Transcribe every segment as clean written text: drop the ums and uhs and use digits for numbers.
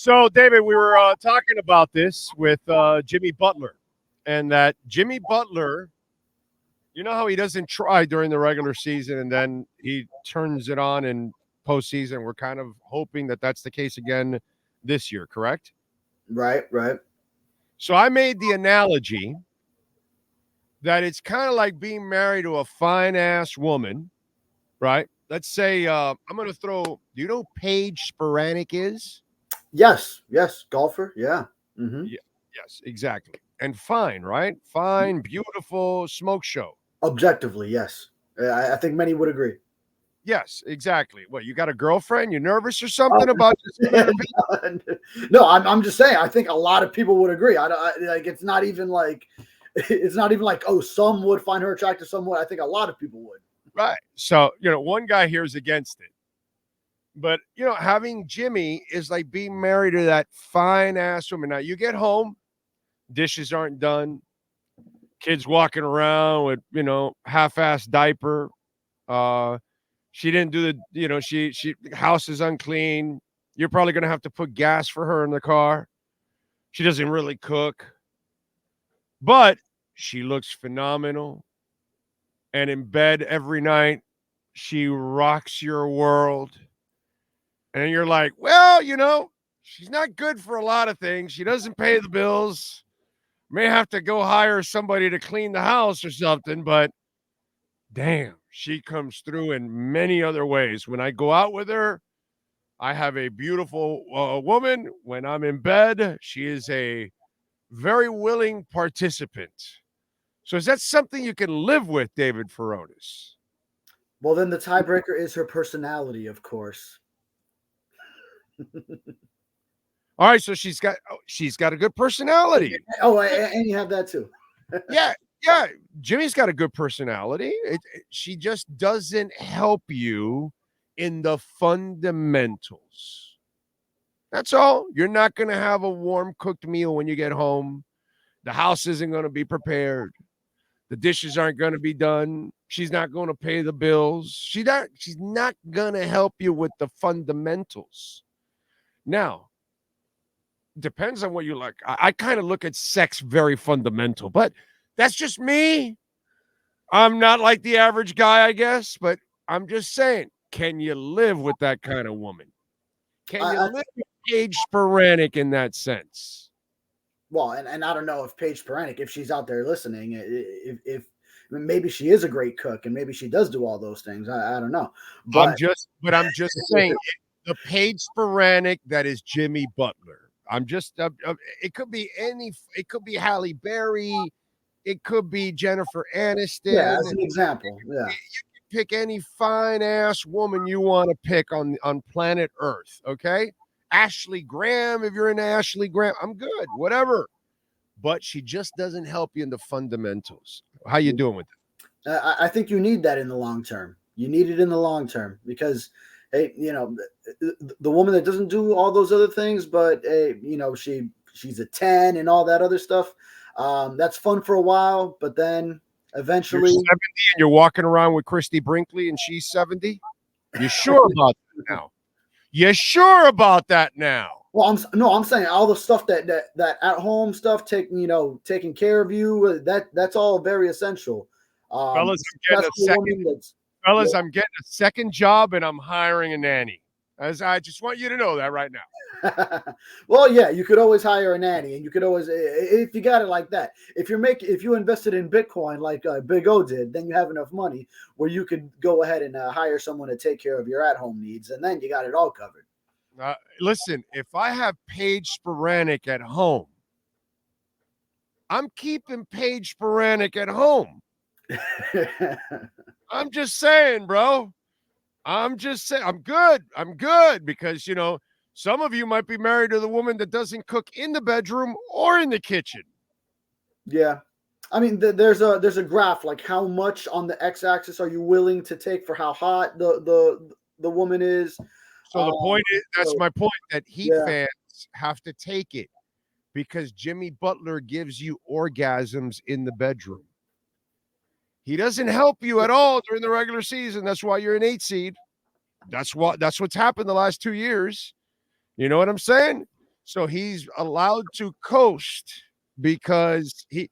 So, David, we were talking about this with Jimmy Butler, and that Jimmy Butler, you know how he doesn't try during the regular season, and then he turns it on in postseason. We're kind of hoping that that's the case again this year, correct? Right. So I made the analogy that it's kind of like being married to a fine-ass woman, right? Let's say I'm going to throw – do you know who Paige Spiranek is? Yes. Golfer. Yeah. Mm-hmm. Yeah, yes, exactly. And fine, right? Fine, beautiful smoke show. Objectively, yes. I think many would agree. Yes, exactly. What, you got a girlfriend? You nervous or something about No, I'm just saying. I think a lot of people would agree. Like it's not even like oh, some would find her attractive, some would. I think a lot of people would. Right. So one guy here is against it, but having Jimmy is like being married to that fine ass woman. Now you get home, dishes aren't done, kids walking around with half-ass diaper. She didn't do the she house is unclean. You're probably gonna have to put gas for her in the car. She doesn't really cook, but she looks phenomenal. And in bed every night, she rocks your world. And you're like, well, she's not good for a lot of things. She doesn't pay the bills. May have to go hire somebody to clean the house or something, but damn, she comes through in many other ways. When I go out with her, I have a beautiful woman. When I'm in bed, she is a very willing participant. So is that something you can live with, David Furones? Well, then the tiebreaker is her personality, of course. All right, so she's got a good personality. Oh, and you have that too. Yeah. Jimmy's got a good personality. She just doesn't help you in the fundamentals. That's all. You're not going to have a warm cooked meal when you get home. The house isn't going to be prepared. The dishes aren't going to be done. She's not going to pay the bills. She's not going to help you with the fundamentals. Now, depends on what you like. I kind of look at sex very fundamental, but that's just me. I'm not like the average guy, I guess, but I'm just saying, can you live with that kind of woman? Can you live with Paige Spiranek in that sense? Well, and I don't know if Paige Spiranek, if she's out there listening, if maybe she is a great cook and maybe she does do all those things. I don't know. But I'm just saying, the Paige Spiranek that is Jimmy Butler. I'm just it could be it could be Halle Berry. It could be Jennifer Aniston. Yeah, as an example. Yeah. You can pick any fine-ass woman you want to pick on planet Earth, okay? Ashley Graham, if you're into Ashley Graham, I'm good, whatever. But she just doesn't help you in the fundamentals. How you doing with it? I think you need that in the long term. You need it in the long term because, hey, the woman that doesn't do all those other things, but, she's a 10 and all that other stuff, that's fun for a while, but then eventually you're 70 and you're walking around with Christy Brinkley and she's 70. You sure about that now? You sure about that now? Well, I'm saying all the stuff that at home stuff, taking care of you, that's all very essential. Fellas, I'm getting a second job and I'm hiring a nanny. As I just want you to know that right now. Well, yeah, you could always hire a nanny, and you could always, if you got it like that. If you invested in Bitcoin like Big O did, then you have enough money where you could go ahead and hire someone to take care of your at-home needs, and then you got it all covered. Listen, if I have Paige Spiranek at home, I'm keeping Paige Spiranek at home. I'm just saying, bro. I'm just saying, I'm good because, some of you might be married to the woman that doesn't cook in the bedroom or in the kitchen. Yeah. I mean, there's a graph, like how much on the x-axis are you willing to take for how hot the woman is. So the point is, that's my point, that Heat fans have to take it because Jimmy Butler gives you orgasms in the bedroom. He doesn't help you at all during the regular season. That's why you're an 8 seed. That's what's happened the last 2 years. You know what I'm saying? So he's allowed to coast because he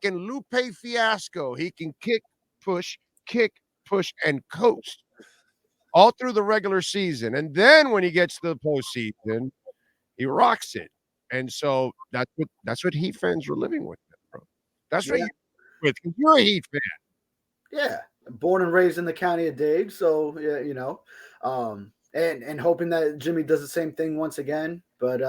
can Lupe Fiasco. He can kick, push, and coast all through the regular season. And then when he gets to the postseason, he rocks it. And so that's what Heat fans were living with, bro. That's what Yeah. you with. 'Cause you're a Heat fan. Yeah, born and raised in the county of Dade, so yeah, and hoping that Jimmy does the same thing once again. But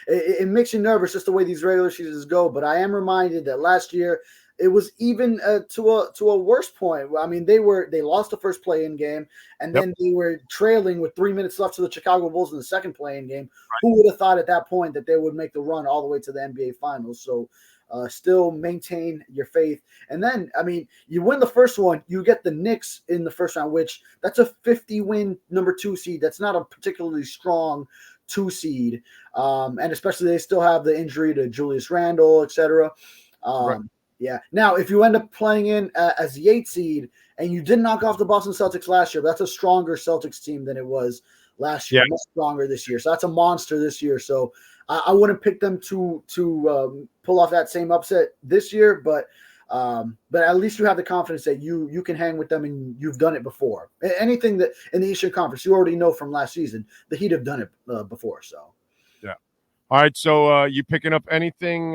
it makes you nervous just the way these regular seasons go. But I am reminded that last year it was even to a worse point. I mean, they lost the first play-in game, and then they were trailing with 3 minutes left to the Chicago Bulls in the second play-in game. Right. Who would have thought at that point that they would make the run all the way to the NBA Finals? So. Still maintain your faith. And then, I mean, you win the first one, you get the Knicks in the first round, which that's a 50-win number 2 seed. That's not a particularly strong 2 seed. And especially they still have the injury to Julius Randle, etc. Right. Yeah. Now, if you end up playing in as the 8th seed and you did knock off the Boston Celtics last year, that's a stronger Celtics team than it was last year. Much stronger this year. So that's a monster this year. So I wouldn't pick them to pull off that same upset this year, but at least you have the confidence that you can hang with them and you've done it before. Anything that in the Eastern Conference, you already know from last season, the Heat have done it before. So, yeah. All right. So you picking up anything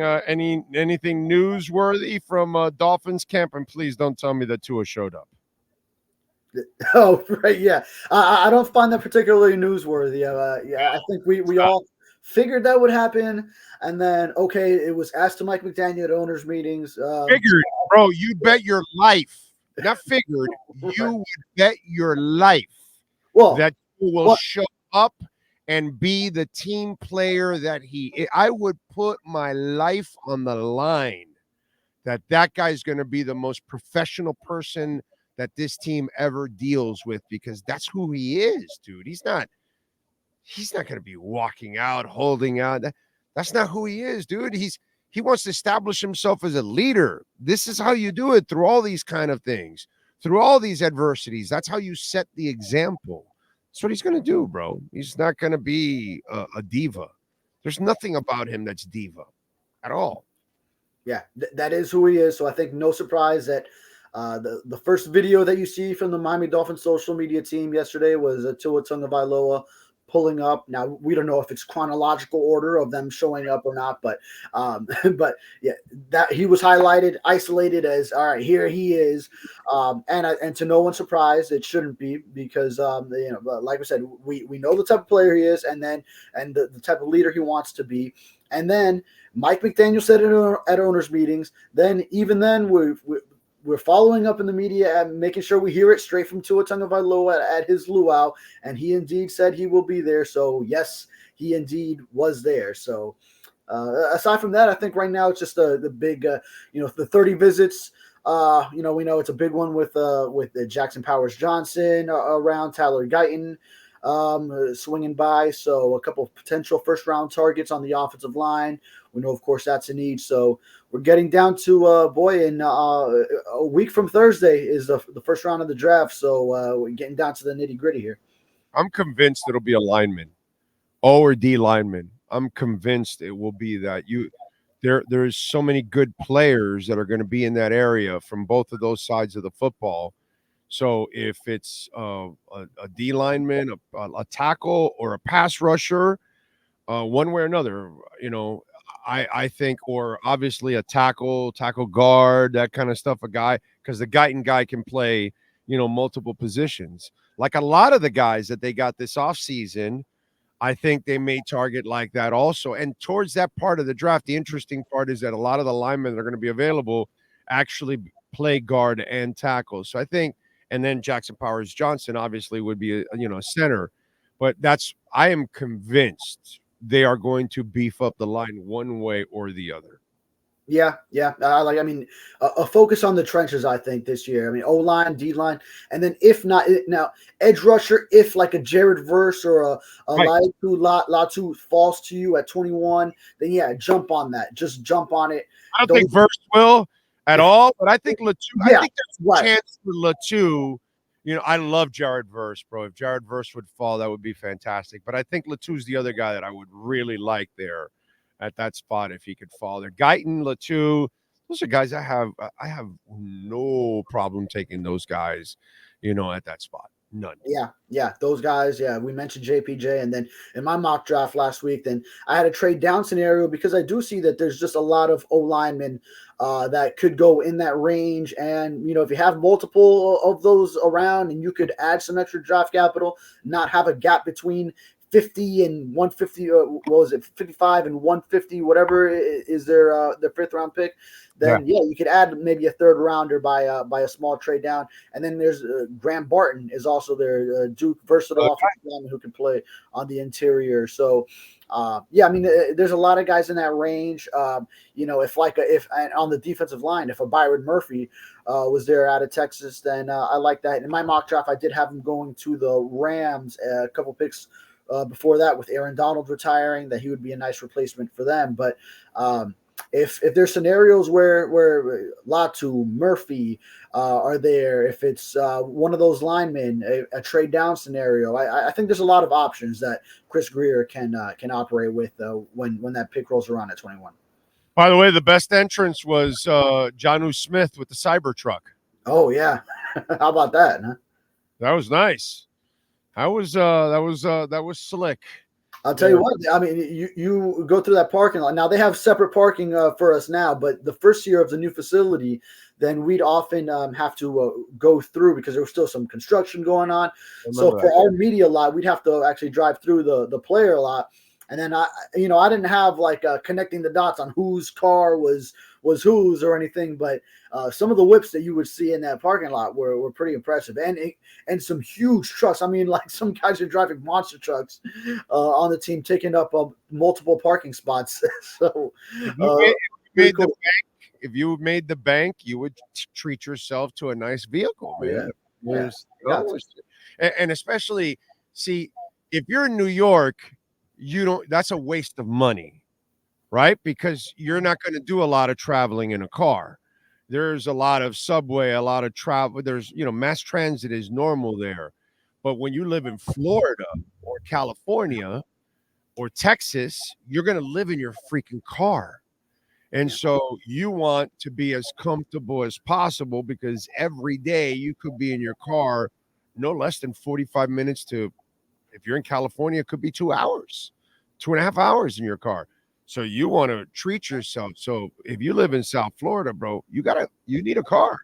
newsworthy from Dolphins camp? And please don't tell me that Tua showed up. Oh, right. Yeah. I don't find that particularly newsworthy. I think we all figured that would happen, and then it was asked to Mike McDaniel at owners meetings. Figured, bro. You bet your life. Not figured. You would bet your life that you will show up and be the team player that I would put my life on the line that guy's going to be the most professional person that this team ever deals with, because that's who he is, dude. He's not going to be walking out, holding out. That's not who he is, dude. He wants to establish himself as a leader. This is how you do it, through all these kind of things, through all these adversities. That's how you set the example. That's what he's going to do, bro. He's not going to be a diva. There's nothing about him that's diva at all. Yeah, that is who he is. So I think no surprise that the first video that you see from the Miami Dolphins social media team yesterday was Tua Tagovailoa pulling up. Now we don't know if it's chronological order of them showing up or not, but yeah, that he was highlighted, isolated as all right. Here he is, and to no one's surprise, it shouldn't be, because like I said, we know the type of player he is, and the type of leader he wants to be, and then Mike McDaniel said it at owners meetings. Then we're following up in the media and making sure we hear it straight from Tua Tagovailoa at his luau, and he indeed said he will be there. So, yes, he indeed was there. So, aside from that, I think right now it's just the big, the 30 visits. We know it's a big one with Jackson Powers Johnson around, Tyler Guyton swinging by. So, a couple of potential first-round targets on the offensive line. We know, of course, that's a need. So we're getting down to in a week from Thursday is the first round of the draft. So we're getting down to the nitty gritty here. I'm convinced it'll be a lineman, O or D lineman. I'm convinced it will be that. There's so many good players that are going to be in that area from both of those sides of the football. So if it's a D lineman, a tackle, or a pass rusher, one way or another, I think, or obviously a tackle guard, that kind of stuff, a guy, because the Guyton guy can play, multiple positions. Like a lot of the guys that they got this offseason, I think they may target like that also. And towards that part of the draft, the interesting part is that a lot of the linemen that are going to be available actually play guard and tackle. So I think, and then Jackson Powers Johnson obviously would be a center. But I am convinced they are going to beef up the line one way or the other. Yeah. A focus on the trenches, I think, this year. I mean, O-line, D-line, and then if not, now, edge rusher, if like a Jared Verse or a Latu falls to you at 21, then yeah, jump on that. Just jump on it. I don't think Verse will at all, but I think Latu, I think there's a chance for Latu I love Jared Verse, bro. If Jared Verse would fall, that would be fantastic. But I think Latu's the other guy that I would really like there at that spot if he could fall there. Guyton, Latu, those are guys I have no problem taking those guys, at that spot. None. Yeah, those guys. Yeah, we mentioned JPJ, and then in my mock draft last week, then I had a trade down scenario because I do see that there's just a lot of O linemen that could go in that range, and if you have multiple of those around, and you could add some extra draft capital, not have a gap between 50 and 150, what was it, 55 and 150, whatever is their fifth round pick, then you could add maybe a third rounder by a small trade down. And then there's Graham Barton is also their Duke versatile offensive lineman who can play on the interior. So there's a lot of guys in that range. If on the defensive line, if a Byron Murphy was there out of Texas, then I like that. In my mock draft, I did have him going to the Rams a couple picks before that, with Aaron Donald retiring, that he would be a nice replacement for them. But if there's scenarios where Latu, Murphy are there, if it's one of those linemen, a trade down scenario, I think there's a lot of options that Chris Grier can operate with when that pick rolls around at 21. By the way, the best entrance was Jonnu Smith with the Cybertruck. Oh yeah, how about that? Huh? That was nice. That was slick. I'll tell you what. I mean, you go through that parking lot. Now they have separate parking for us now, but the first year of the new facility, then we'd often have to go through because there was still some construction going on. So for our media lot, we'd have to actually drive through the player lot. And then I didn't have like connecting the dots on whose car was whose or anything, but some of the whips that you would see in that parking lot were pretty impressive, and some huge trucks. I mean, like some guys are driving monster trucks on the team, taking up multiple parking spots. So if you made the bank, you would treat yourself to a nice vehicle, man. And especially, see, if you're in New York, that's a waste of money, right? Because you're not going to do a lot of traveling in a car. There's a lot of subway, a lot of travel. There's, mass transit is normal there. But when you live in Florida or California or Texas, you're going to live in your freaking car. And so you want to be as comfortable as possible, because every day you could be in your car no less than 45 minutes to, if you're in California, it could be 2 hours, 2.5 hours in your car. So you want to treat yourself. So if you live in South Florida, bro, you need a car.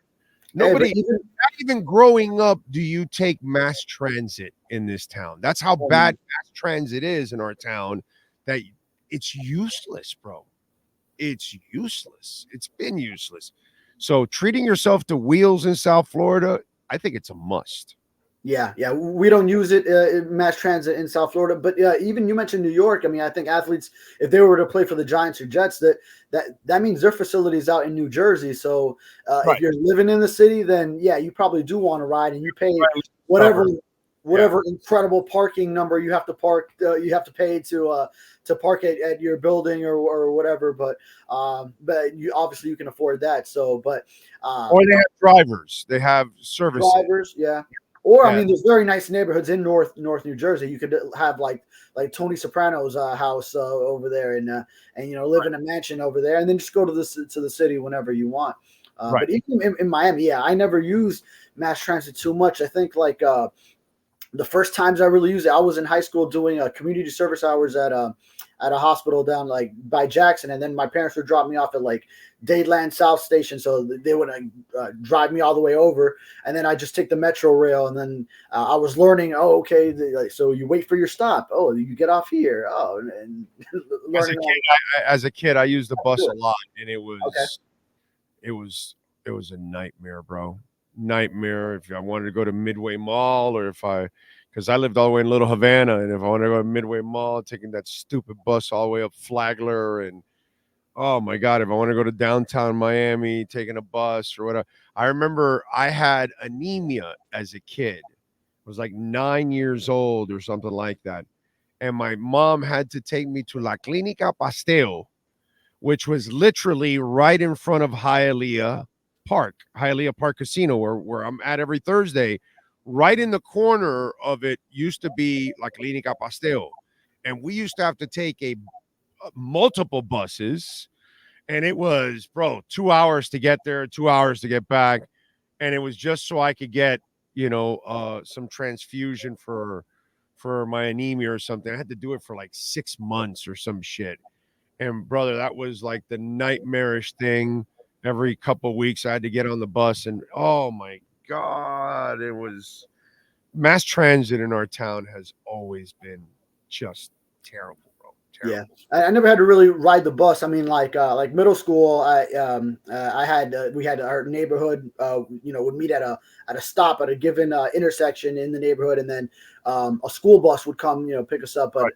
Not even growing up, do you take mass transit in this town? That's how bad mass transit is in our town, that it's useless, bro. It's useless. It's been useless. So treating yourself to wheels in South Florida, I think it's a must. Yeah, we don't use it in mass transit in South Florida, but even you mentioned New York. I mean, I think athletes, if they were to play for the Giants or Jets, that means their facility is out in New Jersey. So if you're living in the city, then you probably do want to ride, and you pay whatever incredible parking number you have to you have to pay to park at your building or whatever. But you obviously you can afford that. So, but or they have drivers, they have services. Drivers, yeah. Or I mean, there's very nice neighborhoods in North New Jersey. You could have like Tony Soprano's house over there, and live in a mansion over there, and then just go to the city whenever you want. But even in Miami, I never used mass transit too much. I think the first times I really used it, I was in high school doing community service hours at a hospital down by Jackson, and then my parents would drop me off at Dadeland South Station, so they would drive me all the way over, and then I just take the metro rail, and then I was learning. Oh, okay, so you wait for your stop. Oh, you get off here. Oh, and as a kid, I used the bus a lot, and it was a nightmare, bro. Nightmare. If I wanted to go to Midway Mall, or because I lived all the way in Little Havana, and if I wanted to go to Midway Mall, taking that stupid bus all the way up Flagler, and oh my God, if I want to go to downtown Miami, taking a bus or whatever. I remember I had anemia as a kid. I was 9 years old or something like that. And my mom had to take me to La Clínica Pastel, which was literally right in front of Hialeah Park Casino, where I'm at every Thursday, right in the corner of it used to be like Clinica Pastel. And we used to have to take multiple buses. And it was, bro, 2 hours to get there, 2 hours to get back. And it was just so I could get, some transfusion for my anemia or something. I had to do it for like 6 months or some shit. And brother, that was like the nightmarish thing. Every couple of weeks I had to get on the bus, and oh my God, it was mass transit in our town has always been just terrible, bro. Terrible. Yeah, I never had to really ride the bus. I mean, like middle school, we had our neighborhood, would meet at a stop at a given intersection in the neighborhood, and then a school bus would come, pick us up. But Right.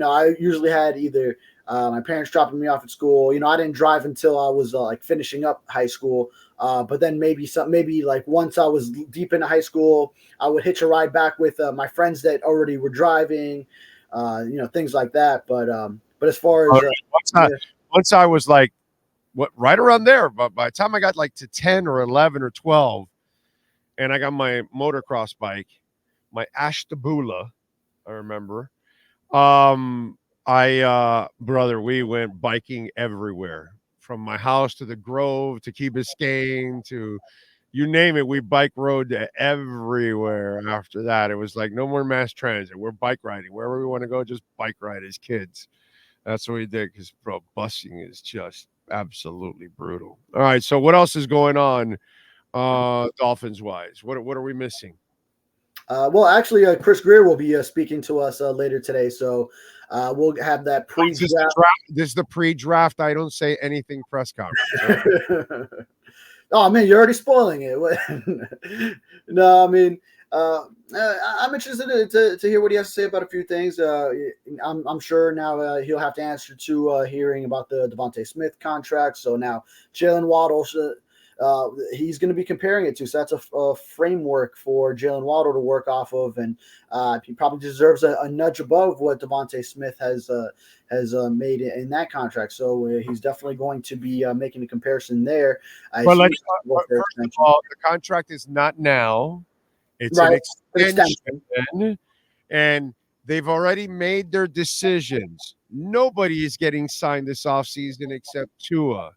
I usually had either my parents dropping me off at school. I didn't drive until I was like finishing up high school. But then maybe like once I was deep into high school, I would hitch a ride back with my friends that already were driving. Things like that. But as far as once I was like, right around there, but by the time I got like to 10 or 11 or 12, and I got my motocross bike, my Ashtabula, I remember. Brother, we went biking everywhere, from my house to the Grove to Key Biscayne to you name it. We bike rode everywhere. After that, it was like no more mass transit. We're bike riding wherever we want to go. Just bike ride as kids. That's what we did, because bro, busing is just absolutely brutal. All right, so what else is going on, Dolphins wise? What are we missing? Well, actually, Chris Greer will be speaking to us later today, so we'll have that pre-draft. This is the pre-draft. I don't say anything press conference. Oh man, you're already spoiling it. No, I mean, I'm interested to hear what he has to say about a few things. I'm sure now he'll have to answer to hearing about the Devontae Smith contract. So now Jaylen Waddle, he's going to be comparing it to. So that's a framework for Jaylen Waddle to work off of, and he probably deserves a nudge above what Devontae Smith has made in that contract. So he's definitely going to be making a comparison there. But first of all, the contract is not now. It's right. An extension. And they've already made their decisions. Nobody is getting signed this offseason except Tua.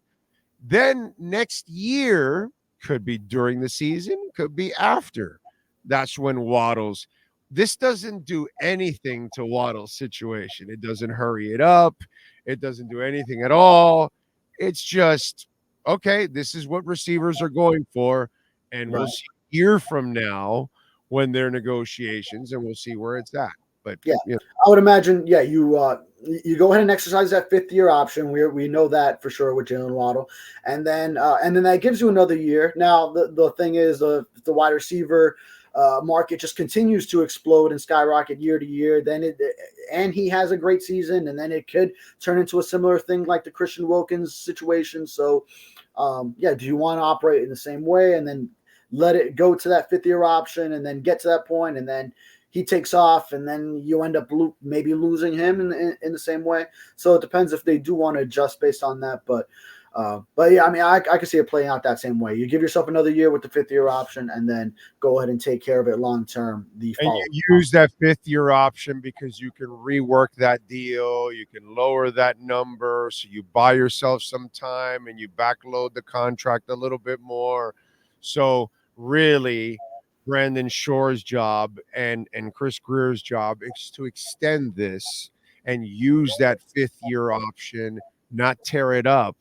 Then next year, could be during the season, could be after. That's when Waddle's. This doesn't do anything to Waddle's situation. It doesn't hurry it up. It doesn't do anything at all. It's just, okay, this is what receivers are going for. And we'll see a year from now when they're negotiations, and we'll see where it's at. But yeah, I would imagine, you go ahead and exercise that 5th-year option. We know that for sure with Jaylen Waddle, and then that gives you another year. Now the thing is, the wide receiver market just continues to explode and skyrocket year to year. And he has a great season, and then it could turn into a similar thing like the Christian Wilkins situation. So, do you want to operate in the same way and then let it go to that 5th-year option and then get to that point, and then he takes off, and then you end up maybe losing him in the same way. So it depends if they do want to adjust based on that. But yeah, I mean, I can see it playing out that same way. You give yourself another year with the 5th-year option, and then go ahead and take care of it long term. And you use that 5th-year option because you can rework that deal. You can lower that number, so you buy yourself some time and you backload the contract a little bit more. So really, Brandon Shore's job and Chris Greer's job is to extend this and use that 5th-year option, not tear it up,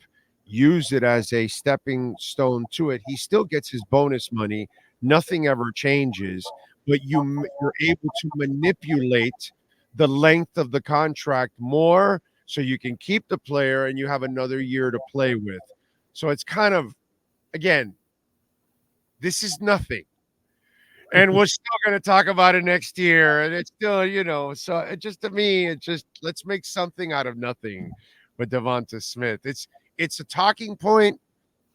use it as a stepping stone to it. He still gets his bonus money. Nothing ever changes, but you're able to manipulate the length of the contract more so you can keep the player and you have another year to play with. So it's kind of, again, this is nothing. And we're still going to talk about it next year. And it's still, so it just, to me, it just, let's make something out of nothing with Devonta Smith. It's a talking point.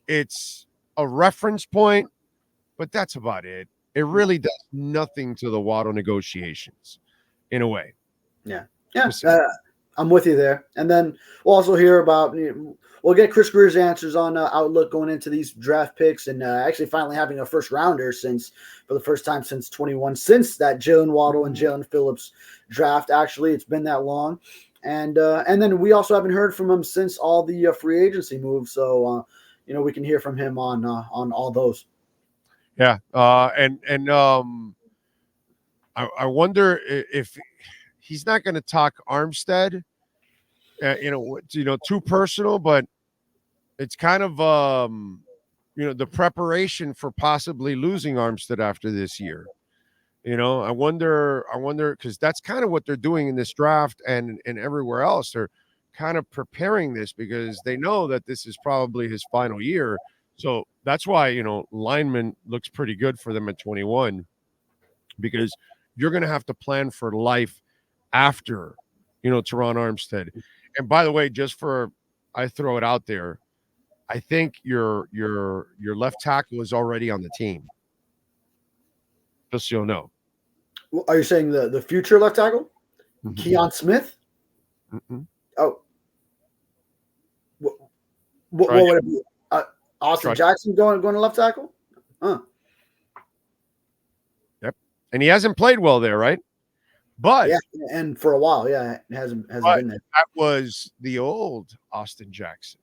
It's a reference point, but that's about it. It really does nothing to the Waddle negotiations in a way. Yeah. I'm with you there. And then we'll also hear about, we'll get Chris Greer's answers on outlook going into these draft picks and actually finally having a first rounder for the first time since 21, since that Jaylen Waddle and Jalen Phillips draft. Actually, it's been that long. And then we also haven't heard from him since all the free agency moves. So, we can hear from him on all those. Yeah. I wonder if he's not going to talk Armstead, too personal, but it's kind of, the preparation for possibly losing Armstead after this year. I wonder, because that's kind of what they're doing in this draft and everywhere else. They're kind of preparing this because they know that this is probably his final year. So that's why, lineman looks pretty good for them at 21, because you're going to have to plan for life after, Teron Armstead. And by the way, I throw it out there, I think your left tackle is already on the team. Just so you'll know. Are you saying the future left tackle? Mm-hmm. Keon Smith? Mm-hmm. Oh. What would it be? Austin Jackson going to left tackle? Huh. Yep. And he hasn't played well there, right? But yeah, and for a while, it hasn't been there. That was the old Austin Jackson.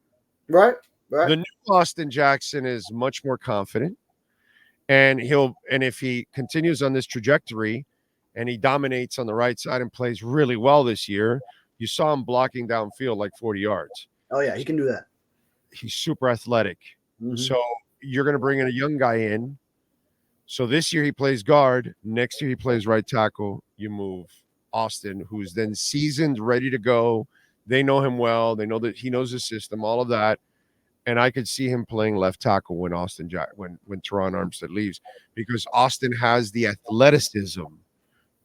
Right. The new Austin Jackson is much more confident. And if he continues on this trajectory and he dominates on the right side and plays really well this year, you saw him blocking downfield like 40 yards. Oh, yeah, he can do that. He's super athletic. Mm-hmm. So you're going to bring in a young guy in. So this year he plays guard. Next year he plays right tackle. You move Austin, who's then seasoned, ready to go. They know him well. They know that he knows the system, all of that. And I could see him playing left tackle when Teron Armstead leaves, because Austin has the athleticism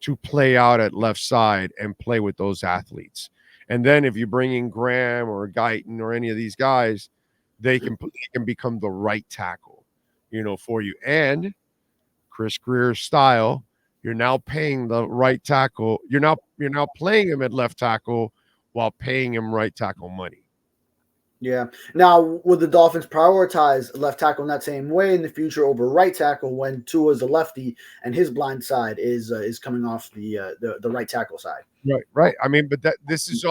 to play out at left side and play with those athletes. And then if you bring in Graham or Guyton or any of these guys, they can become the right tackle, for you. And Chris Greer's style, you're now paying the right tackle. You're now playing him at left tackle while paying him right tackle money. Yeah. Now, would the Dolphins prioritize left tackle in that same way in the future over right tackle when Tua's a lefty and his blind side is coming off the right tackle side? Right. I mean, but this is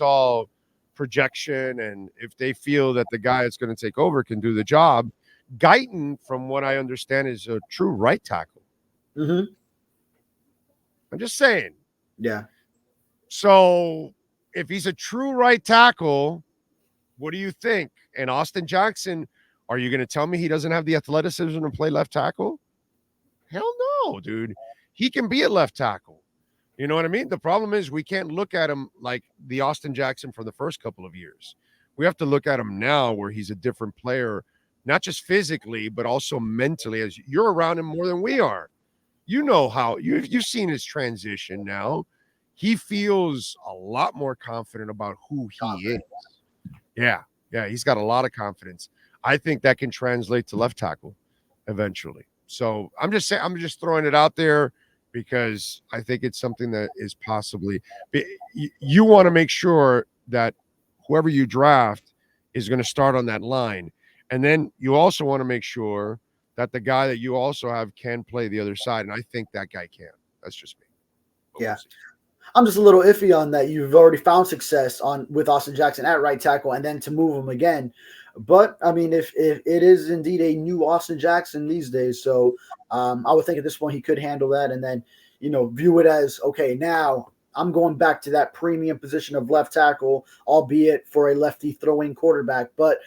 all projection, and if they feel that the guy that's going to take over can do the job. Guyton, from what I understand, is a true right tackle. Mm-hmm. I'm just saying. Yeah. So if he's a true right tackle, what do you think? And Austin Jackson, are you going to tell me he doesn't have the athleticism to play left tackle? Hell no, dude. He can be at left tackle. You know what I mean? The problem is we can't look at him like the Austin Jackson for the first couple of years. We have to look at him now where he's a different player, not just physically, but also mentally, as you're around him more than we are. You know how you've seen his transition now. He feels a lot more confident about who he is. Yeah, he's got a lot of confidence. I think that can translate to left tackle eventually. So I'm just throwing it out there because I think it's something that is possibly. You want to make sure that whoever you draft is going to start on that line, and then you also want to make sure that the guy that you also have can play the other side, and I think that guy can. That's just me. Yeah. I'm just a little iffy on that. You've already found success with Austin Jackson at right tackle, and then to move him again. But I mean, if it is indeed a new Austin Jackson these days, so I would think at this point he could handle that, and then view it as okay. Now I'm going back to that premium position of left tackle, albeit for a lefty throwing quarterback. But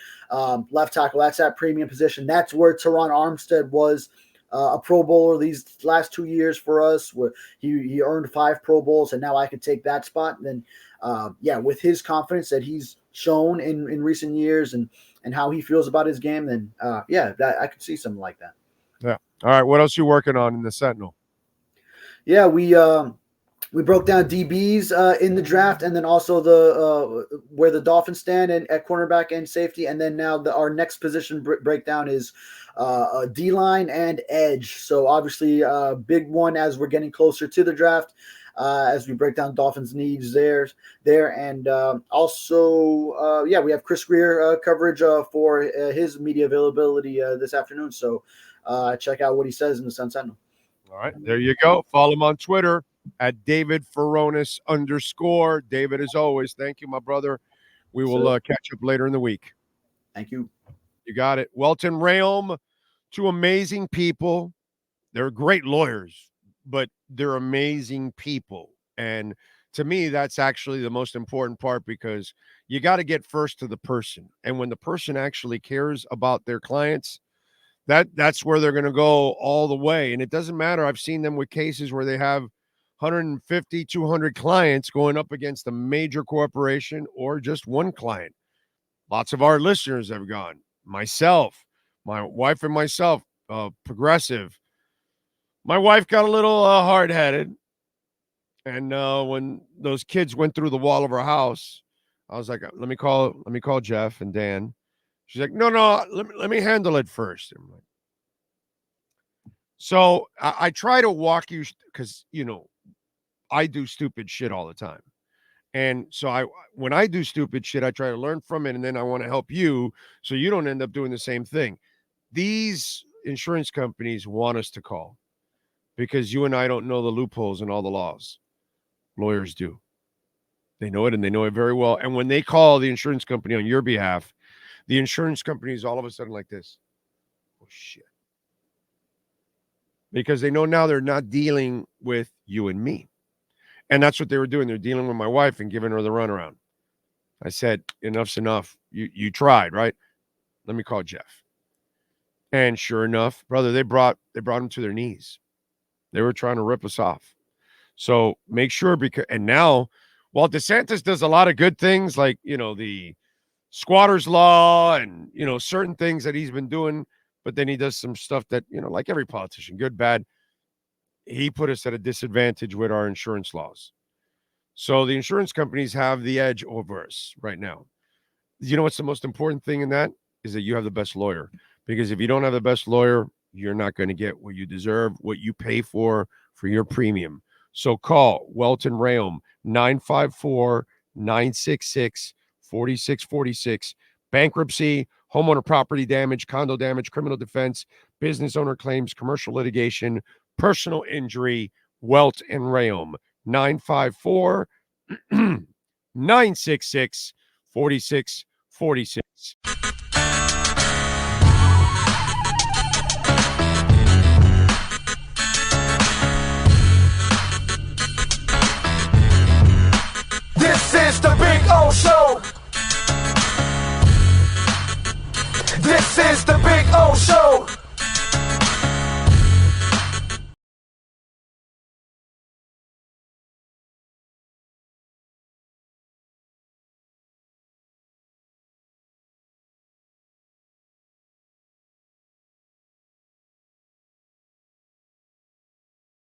left tackle, that's that premium position. That's where Teron Armstead was. A Pro Bowler these last 2 years for us, where he earned 5 Pro Bowls, and now I could take that spot. And then, with his confidence that he's shown in recent years and how he feels about his game, then that I could see something like that. Yeah. All right. What else are you working on in the Sentinel? Yeah, we broke down DBs in the draft, and then also the where the Dolphins stand at cornerback and safety, and then now our next position breakdown is D-line and edge. So obviously a big one as we're getting closer to the draft. as we break down Dolphins needs there. And also, we have Chris Greer coverage for his media availability this afternoon. So check out what he says in the Sun Sentinel. All right, there you go. Follow him on Twitter at David Furones _. David, as always, thank you, my brother. We will catch up later in the week. Thank you. You got it. Welt Rheaume, two amazing people. They're great lawyers, but they're amazing people. And to me, that's actually the most important part, because you got to get first to the person. And when the person actually cares about their clients, that's where they're going to go all the way. And it doesn't matter. I've seen them with cases where they have 150, 200 clients going up against a major corporation or just one client. Lots of our listeners have gone. Myself, my wife and myself, Progressive. My wife got a little hard-headed. And when those kids went through the wall of our house, I was like, let me call Jeff and Dan. She's like, no, let me handle it first. I'm like, so I try to walk you, because, I do stupid shit all the time. And so when I do stupid shit, I try to learn from it, and then I want to help you so you don't end up doing the same thing. These insurance companies want us to call because you and I don't know the loopholes and all the laws. Lawyers do. They know it, and they know it very well. And when they call the insurance company on your behalf, the insurance company is all of a sudden like this. Oh, shit. Because they know now they're not dealing with you and me. And that's what they were doing. They're dealing with my wife and giving her the runaround. I said, enough's enough. You tried, right? Let me call Jeff. And sure enough, brother, they brought him to their knees. They were trying to rip us off. So make sure, and now, while DeSantis does a lot of good things, like, the squatters law and, certain things that he's been doing, but then he does some stuff that, like every politician, good, bad, he put us at a disadvantage with our insurance laws. So the insurance companies have the edge over us right now. You know what's the most important thing in that is that you have the best lawyer. Because if you don't have the best lawyer, you're not going to get what you deserve, what you pay for your premium. So call Welt Rheaume, 954-966-4646. Bankruptcy, homeowner property damage, condo damage, criminal defense, business owner claims, commercial litigation, personal injury. Welt Rheaume, 954-966-4646.